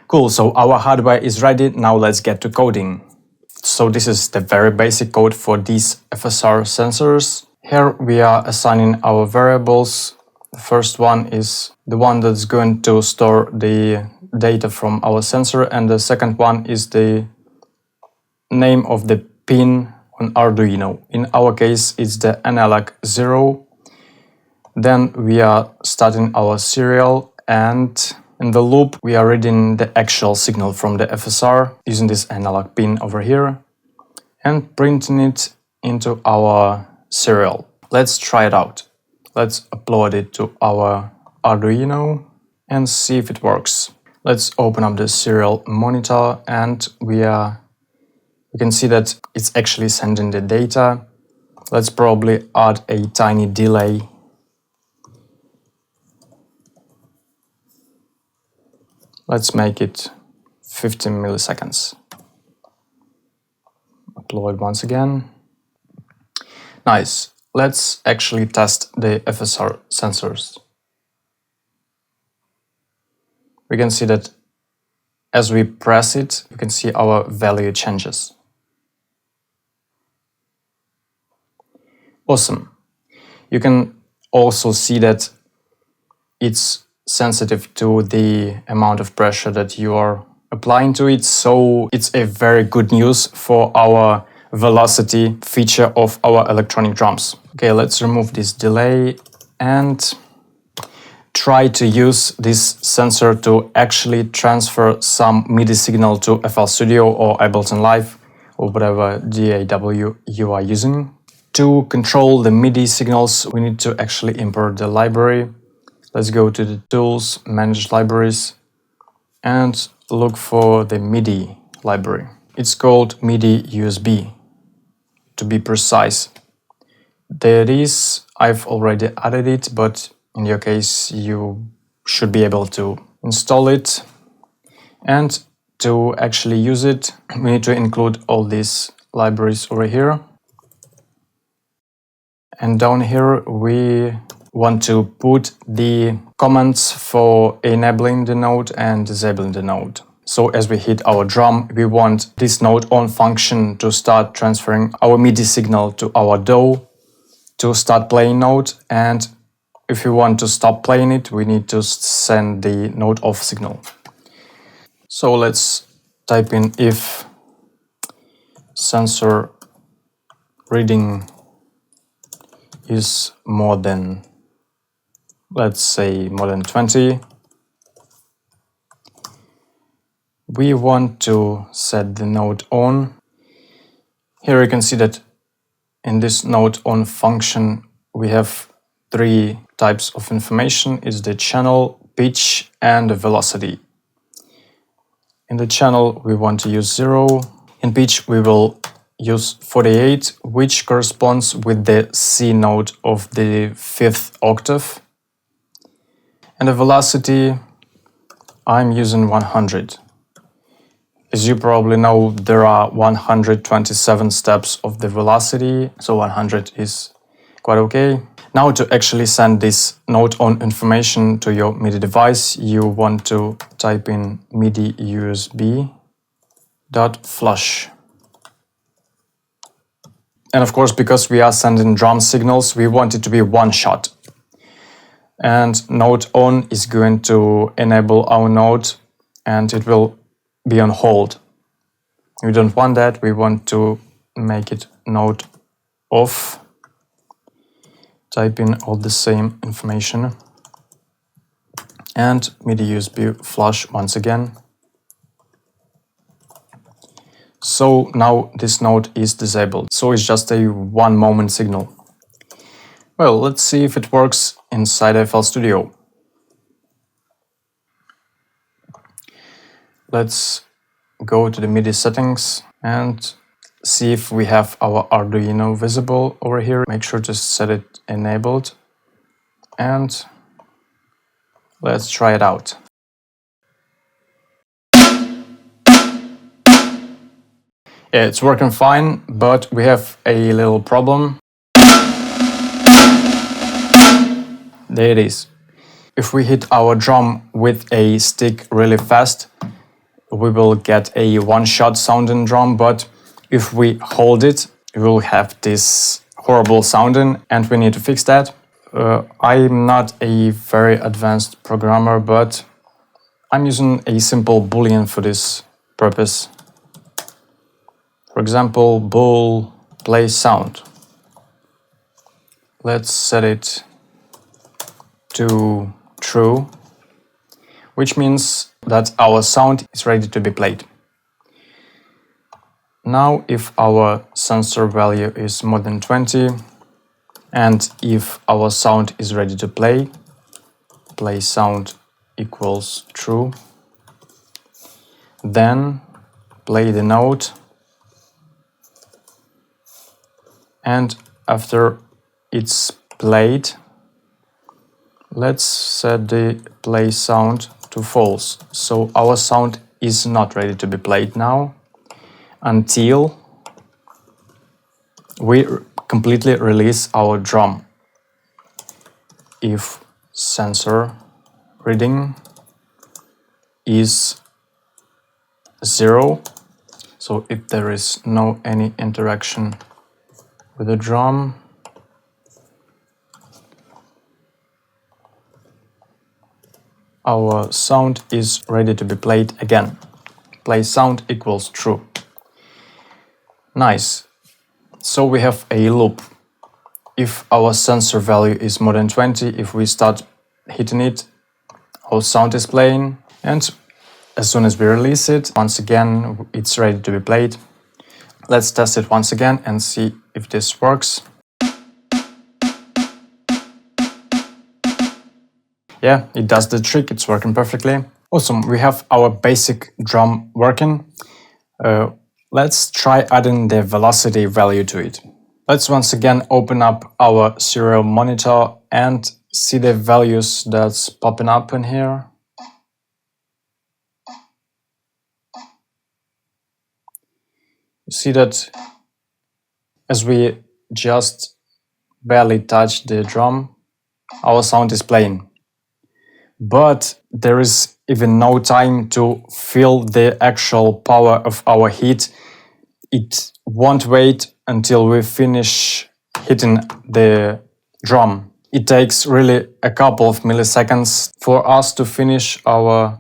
Cool, so our hardware is ready, now let's get to coding. So this is the very basic code for these FSR sensors. Here we are assigning our variables. The first one is the one that's going to store the data from our sensor, and the second one is the name of the pin on Arduino. In our case, it's the analog 0. Then we are starting our serial, and in the loop we are reading the actual signal from the FSR using this analog pin over here and printing it into our serial. Let's try it out. Let's upload it to our Arduino and see if it works. Let's open up the serial monitor, and we can see that it's actually sending the data. Let's probably add a tiny delay. Let's make it 15 milliseconds. Upload once again. Nice. Let's actually test the FSR sensors. We can see that as we press it, you can see our value changes. Awesome. You can also see that it's sensitive to the amount of pressure that you are applying to it, so it's a very good news for our velocity feature of our electronic drums. Okay, let's remove this delay and try to use this sensor to actually transfer some MIDI signal to FL Studio or Ableton Live or whatever DAW you are using. To control the MIDI signals, we need to actually import the library. Let's go to the Tools, Manage Libraries, and look for the MIDI library. It's called MIDI USB, to be precise. There it is. I've already added it, but in your case, you should be able to install it. And to actually use it, we need to include all these libraries over here. And down here, we want to put the commands for enabling the node and disabling the node. So as we hit our drum, we want this node on function to start transferring our MIDI signal to our DAW to start playing node, and if we want to stop playing it, we need to send the node off signal. So let's type in if sensor reading is more than, let's say, more than 20. We want to set the node on. Here you can see that in this node on function we have three types of information. It's the channel, pitch, and the velocity. In the channel we want to use 0. In pitch we will use 48, which corresponds with the C note of the 5th octave. And the velocity, I'm using 100. As you probably know, there are 127 steps of the velocity, so 100 is quite okay. Now to actually send this note on information to your MIDI device, you want to type in MIDI USB.flush. And of course, because we are sending drum signals, we want it to be one shot. And node on is going to enable our node, and it will be on hold. We don't want that. We want to make it node off. Type in all the same information. And MIDI USB flush once again. So now this node is disabled. So it's just a 1 moment signal. Well, let's see if it works inside FL Studio. Let's go to the MIDI settings and see if we have our Arduino visible over here. Make sure to set it enabled. And let's try it out. Yeah, it's working fine, but we have a little problem. There it is. If we hit our drum with a stick really fast, we will get a one-shot sounding drum, but if we hold it, we will have this horrible sounding, and we need to fix that. I'm not a very advanced programmer, but I'm using a simple boolean for this purpose. For example, bool play sound. Let's set it to true, which means that our sound is ready to be played. Now, if our sensor value is more than 20, and if our sound is ready to play, play sound equals true, then play the note, and after it's played, let's set the play sound to false. So our sound is not ready to be played now until we completely release our drum. If sensor reading is 0, so if there is no any interaction with the drum, our sound is ready to be played again. Play sound equals true. Nice. So we have a loop. If our sensor value is more than 20, if we start hitting it, our sound is playing, and as soon as we release it, once again, it's ready to be played. Let's test it once again and see if this works. Yeah, it does the trick, it's working perfectly. Awesome, we have our basic drum working. Let's try adding the velocity value to it. Let's once again open up our serial monitor and see the values that's popping up in here. You see that as we just barely touch the drum, our sound is playing. But there is even no time to feel the actual power of our hit. It won't wait until we finish hitting the drum. It takes really a couple of milliseconds for us to finish our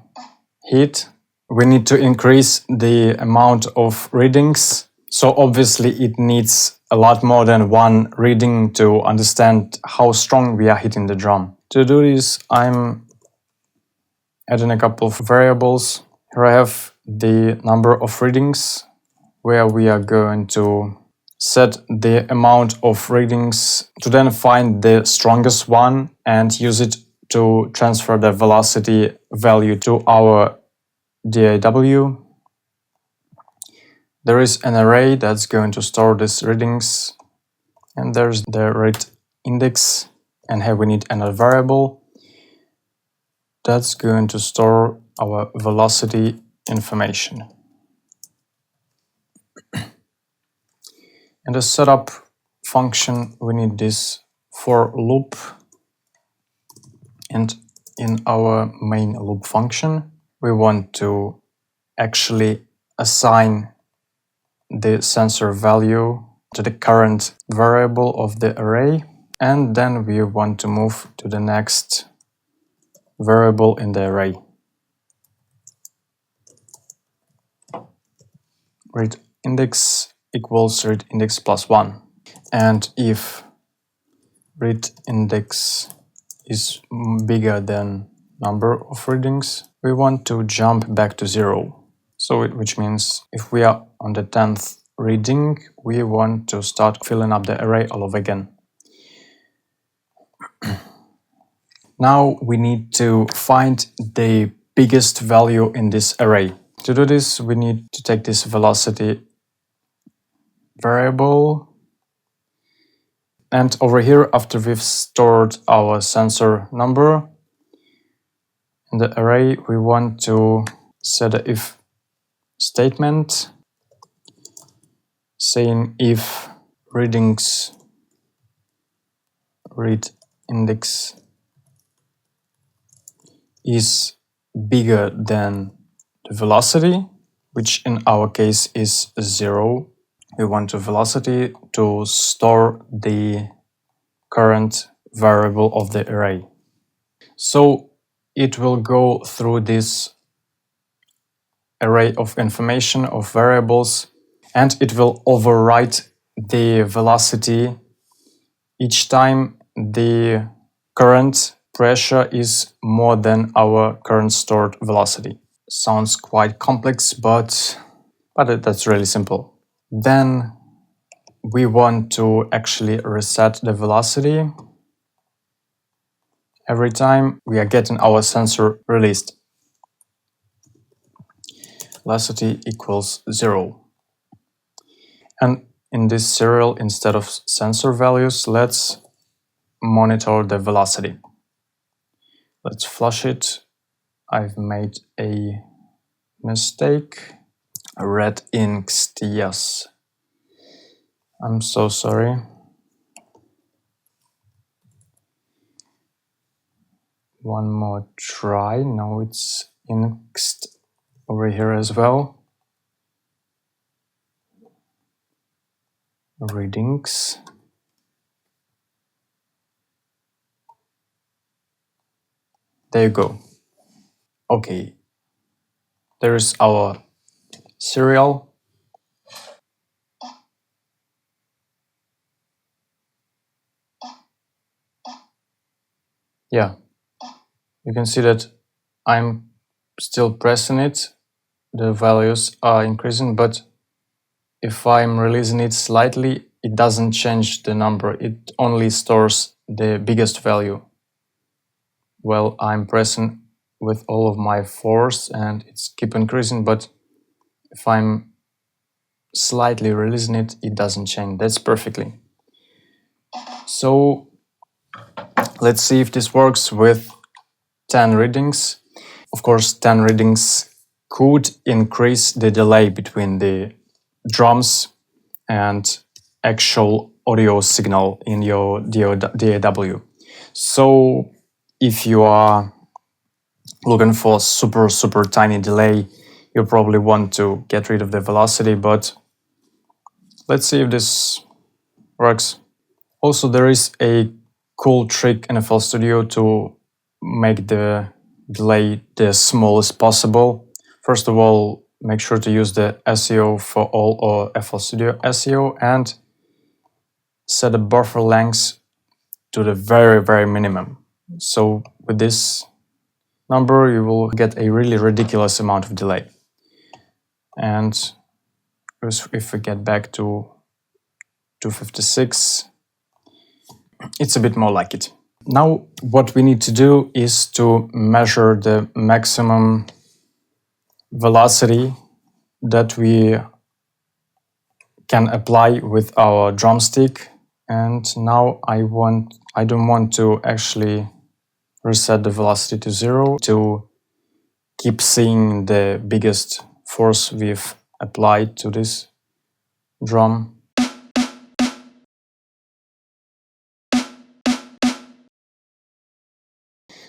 hit. We need to increase the amount of readings. So obviously it needs a lot more than one reading to understand how strong we are hitting the drum. To do this, I'm adding a couple of variables. Here I have the number of readings, where we are going to set the amount of readings to then find the strongest one and use it to transfer the velocity value to our DAW. There is an array that's going to store these readings, and there's the read index, and here we need another variable that's going to store our velocity information. In the setup function, we need this for loop, and in our main loop function, we want to actually assign the sensor value to the current variable of the array, and then we want to move to the next variable in the array. Read index equals read index plus 1. And if read index is bigger than number of readings, we want to jump back to 0. So which means if we are on the 10th reading, we want to start filling up the array all over again. Now we need to find the biggest value in this array. To do this, we need to take this velocity variable, and over here, after we've stored our sensor number in the array, we want to set an if statement. saying if read index is bigger than the velocity, which in our case is 0. We want the velocity to store the current variable of the array. So it will go through this array of information of variables, and it will overwrite the velocity each time the current pressure is more than our current stored velocity. Sounds quite complex, but that's really simple. Then we want to actually reset the velocity every time we are getting our sensor released. Velocity equals 0. And in this serial, instead of sensor values, let's monitor the velocity. Let's flush it. I've made a mistake. Red inks, yes. I'm so sorry. One more try. Now it's inked over here as well. Readings. There you go. Okay. There's our serial. Yeah. You can see that I'm still pressing it. The values are increasing, but if I'm releasing it slightly, it doesn't change the number. It only stores the biggest value. Well, I'm pressing with all of my force and it's keep increasing, but if I'm slightly releasing it, it doesn't change. That's perfectly. So let's see if this works with 10 readings. Of course, 10 readings could increase the delay between the drums and actual audio signal in your DAW. So if you are looking for super tiny delay, you probably want to get rid of the velocity, but let's see if this works. Also, there is a cool trick in FL Studio to make the delay the smallest possible. First of all, make sure to use the SEO for all or FL Studio SEO and set the buffer length to the very minimum. So with this number, you will get a really ridiculous amount of delay. And if we get back to 256, it's a bit more like it. Now, what we need to do is to measure the maximum velocity that we can apply with our drumstick. And now I don't want to actually reset the velocity to 0 to keep seeing the biggest force we've applied to this drum.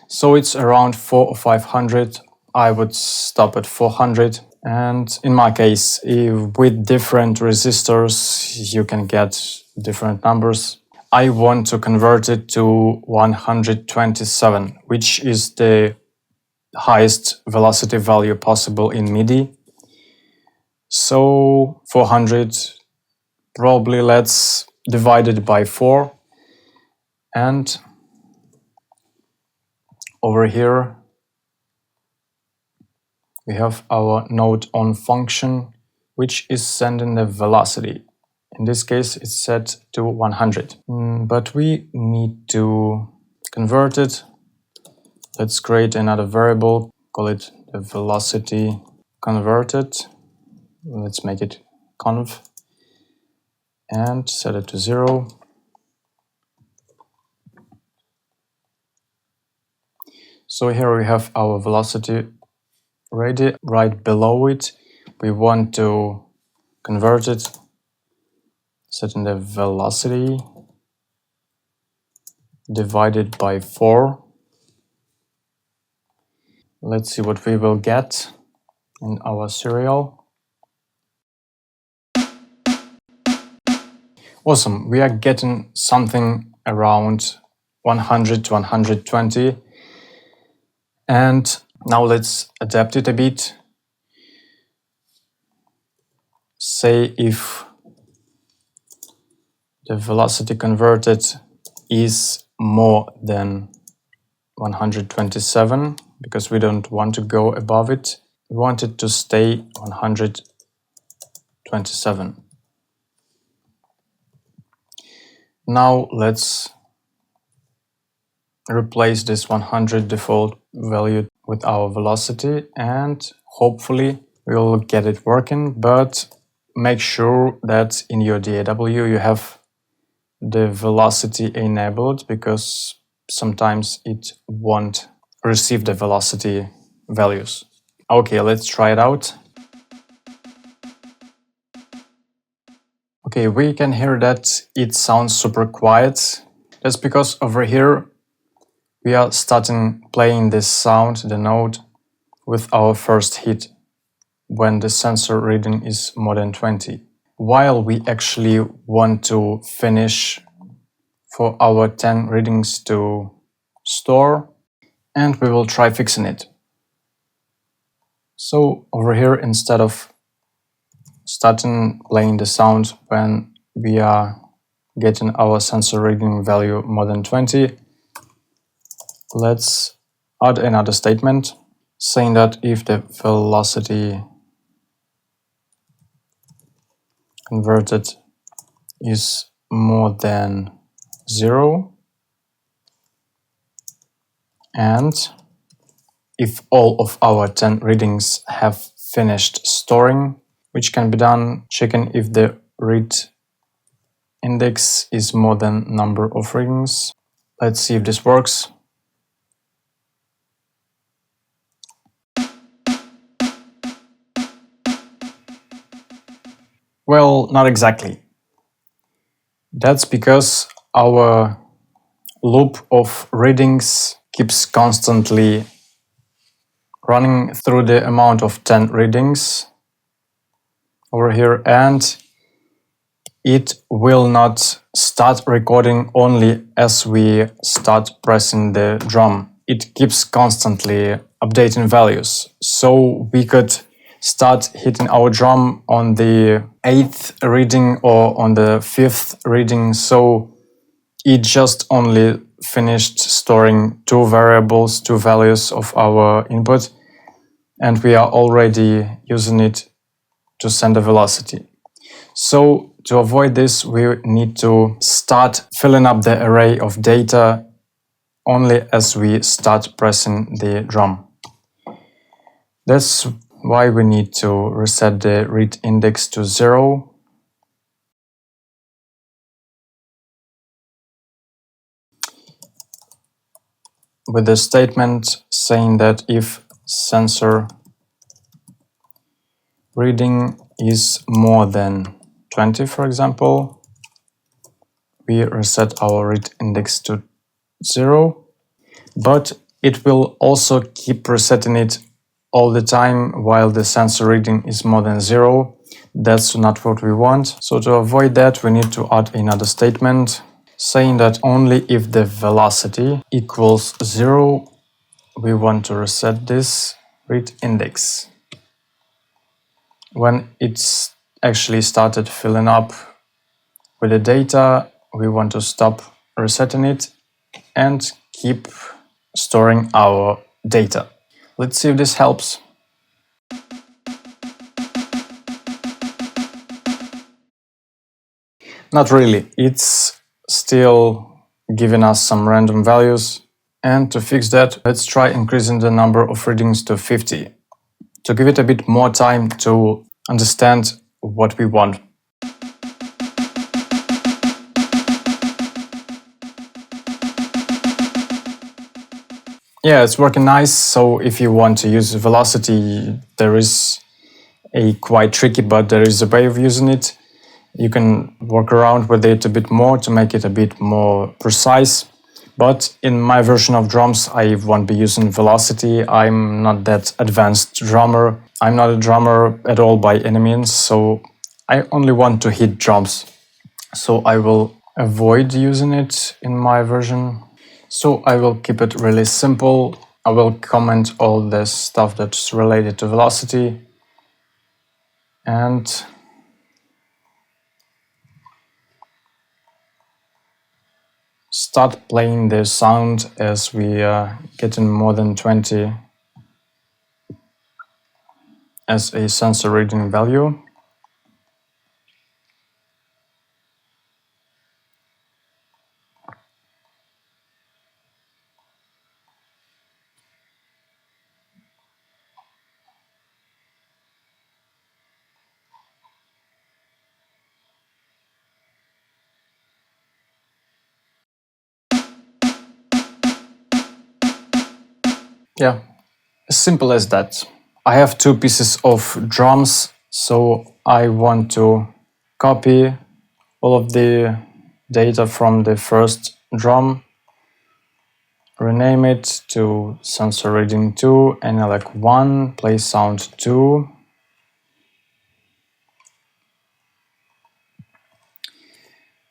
So it's around 400 or 500. I would stop at 400. And in my case, with different resistors, you can get different numbers. I want to convert it to 127, which is the highest velocity value possible in MIDI. So 400, probably let's divide it by 4. And over here, we have our node on function, which is sending the velocity. In this case, it's set to 100. But we need to convert it. Let's create another variable, call it the velocity converted. Let's make it conv and set it to 0. So here we have our velocity ready. Right below it, we want to convert it setting the velocity divided by 4. Let's see what we will get in our serial. Awesome, we are getting something around 100 to 120. And now let's adapt it a bit. Say if the velocity converted is more than 127, because we don't want to go above it. We want it to stay 127. Now let's replace this 100 default value with our velocity, and hopefully we'll get it working, but make sure that in your DAW you have the velocity enabled, because sometimes it won't receive the velocity values. Okay, let's try it out. Okay, we can hear that it sounds super quiet. That's because over here we are starting playing this sound, the note, with our first hit when the sensor reading is more than 20. While we actually want to finish for our 10 readings to store, and we will try fixing it. So over here, instead of starting playing the sound when we are getting our sensor reading value more than 20, let's add another statement saying that if the velocity converted is more than 0, and if all of our 10 readings have finished storing, which can be done checking if the read index is more than number of readings. Let's see if this works. Well, not exactly. That's because our loop of readings keeps constantly running through the amount of 10 readings over here, and it will not start recording only as we start pressing the drum. It keeps constantly updating values. So we could start hitting our drum on the 8th reading or on the 5th reading. So it just only finished storing two variables, two values of our input, and we are already using it to send a velocity. So to avoid this, we need to start filling up the array of data only as we start pressing the drum. That's why we need to reset the read index to 0. With the statement saying that if sensor reading is more than 20, for example, we reset our read index to 0, but it will also keep resetting it all the time while the sensor reading is more than 0. That's not what we want. So to avoid that, we need to add another statement saying that only if the velocity equals 0, we want to reset this read index. When it's actually started filling up with the data, we want to stop resetting it and keep storing our data. Let's see if this helps. Not really, it's still giving us some random values. And to fix that, let's try increasing the number of readings to 50 to give it a bit more time to understand what we want. Yeah, it's working nice. So if you want to use velocity, there is a quite tricky, but there is a way of using it. You can work around with it a bit more to make it a bit more precise. But in my version of drums, I won't be using velocity. I'm not that advanced drummer. I'm not a drummer at all by any means, so I only want to hit drums. So I will avoid using it in my version. So I will keep it really simple. I will comment all the stuff that's related to velocity and start playing the sound as we get in more than 20 as a sensor reading value. Yeah, as simple as that. I have two pieces of drums, so I want to copy all of the data from the first drum, rename it to sensor reading 2, analog 1, play sound 2.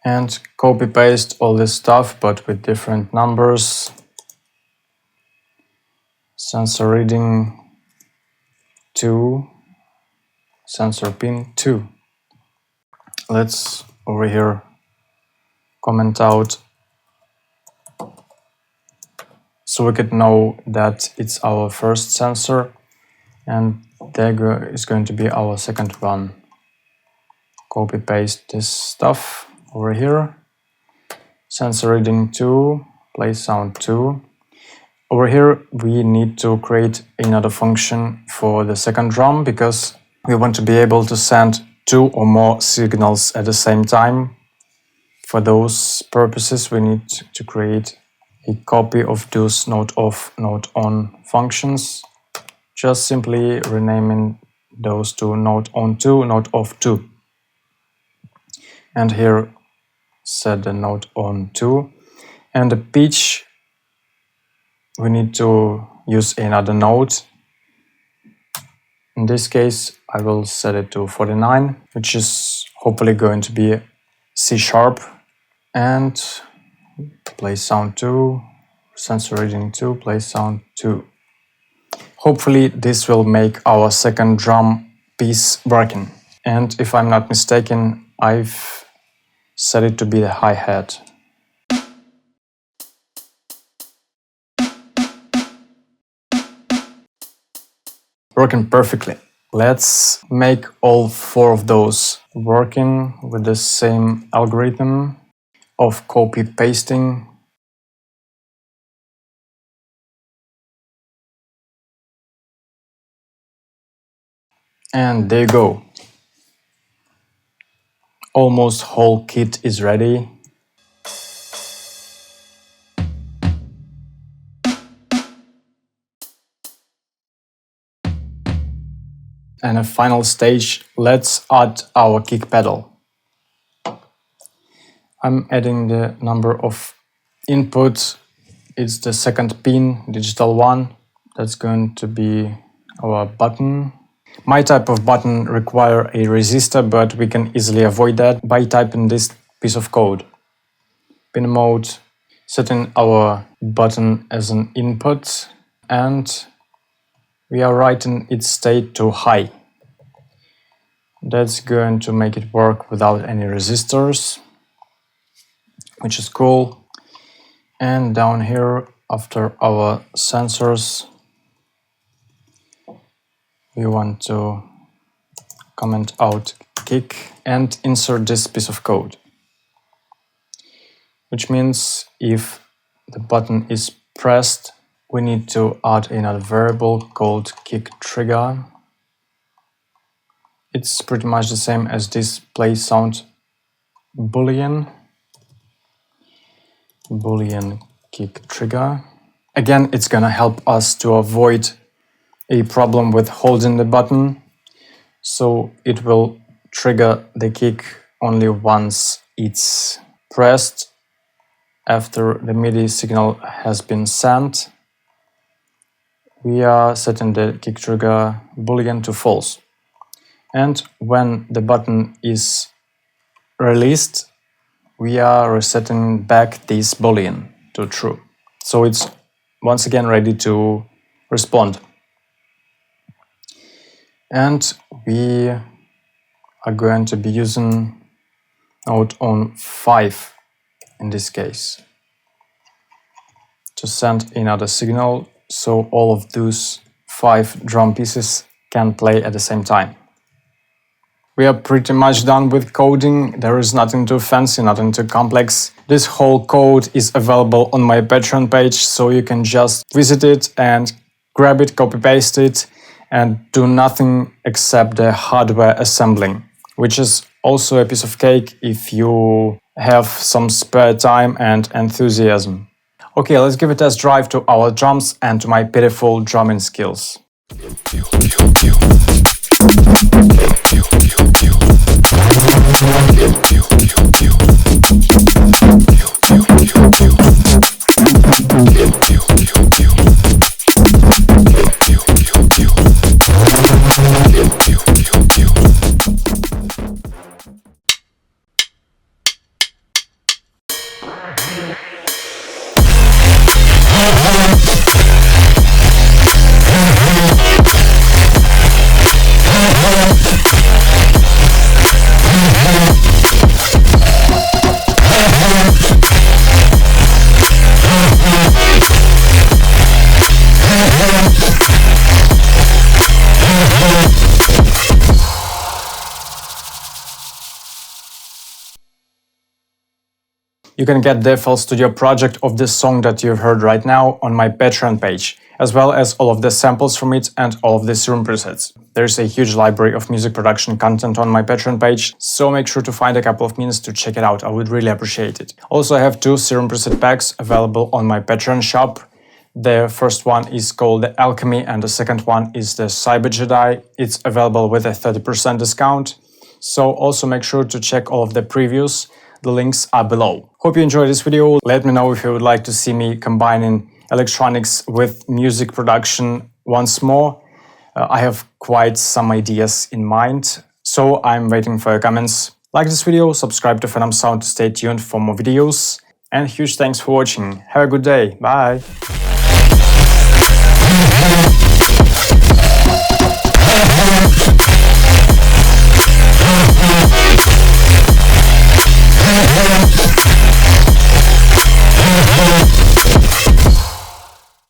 And copy paste all this stuff, but with different numbers. Sensor reading 2, sensor pin 2. Let's over here comment out so we could know that it's our first sensor and there is going to be our second one. Copy paste this stuff over here. Sensor reading 2, play sound 2. Over here we need to create another function for the second drum because we want to be able to send 2 or more signals at the same time. For those purposes we need to create a copy of those note off, note on functions, just simply renaming those to note on 2, note off 2. And here set the note on 2. And the pitch, we need to use another note. In this case, I will set it to 49, which is hopefully going to be C sharp. And play sound 2, sensor reading 2, play sound 2. Hopefully this will make our second drum piece working. And if I'm not mistaken, I've set it to be the hi-hat. Working perfectly. Let's make all 4 of those working with the same algorithm of copy pasting. And there you go. Almost whole kit is ready. And a final stage, let's add our kick pedal. I'm adding the number of inputs. It's the second pin, digital one. That's going to be our button. My type of button require a resistor, but we can easily avoid that by typing this piece of code. Pin mode, setting our button as an input, and we are writing its state to high. That's going to make it work without any resistors, which is cool. And down here, after our sensors, we want to comment out kick and insert this piece of code. Which means if the button is pressed, we need to add another variable called kick trigger. It's pretty much the same as this play sound boolean kick trigger. Again, it's gonna help us to avoid a problem with holding the button. So it will trigger the kick only once it's pressed after the MIDI signal has been sent. We are setting the kick trigger boolean to false. And when the button is released, we are resetting back this boolean to true. So it's once again ready to respond. And we are going to be using note on 5 in this case to send another signal, so all of those 5 drum pieces can play at the same time. We are pretty much done with coding. There is nothing too fancy, nothing too complex. This whole code is available on my Patreon page, so you can just visit it and grab it, copy paste it, and do nothing except the hardware assembling, which is also a piece of cake if you have some spare time and enthusiasm. Okay, let's give a test drive to our drums and to my pitiful drumming skills. You can get the FL Studio project of this song that you've heard right now on my Patreon page, as well as all of the samples from it and all of the Serum presets. There's a huge library of music production content on my Patreon page, so make sure to find a couple of minutes to check it out, I would really appreciate it. Also, I have 2 Serum preset packs available on my Patreon shop. The first one is called the Alchemy and the second one is the Cyber Jedi. It's available with a 30% discount, so also make sure to check all of the previews. The links are below. Hope you enjoyed this video. Let me know if you would like to see me combining electronics with music production once more. I have quite some ideas in mind, so I'm waiting for your comments. Like this video, subscribe to PHENOMSOUND to stay tuned for more videos, and huge thanks for watching. Have a good day. Bye.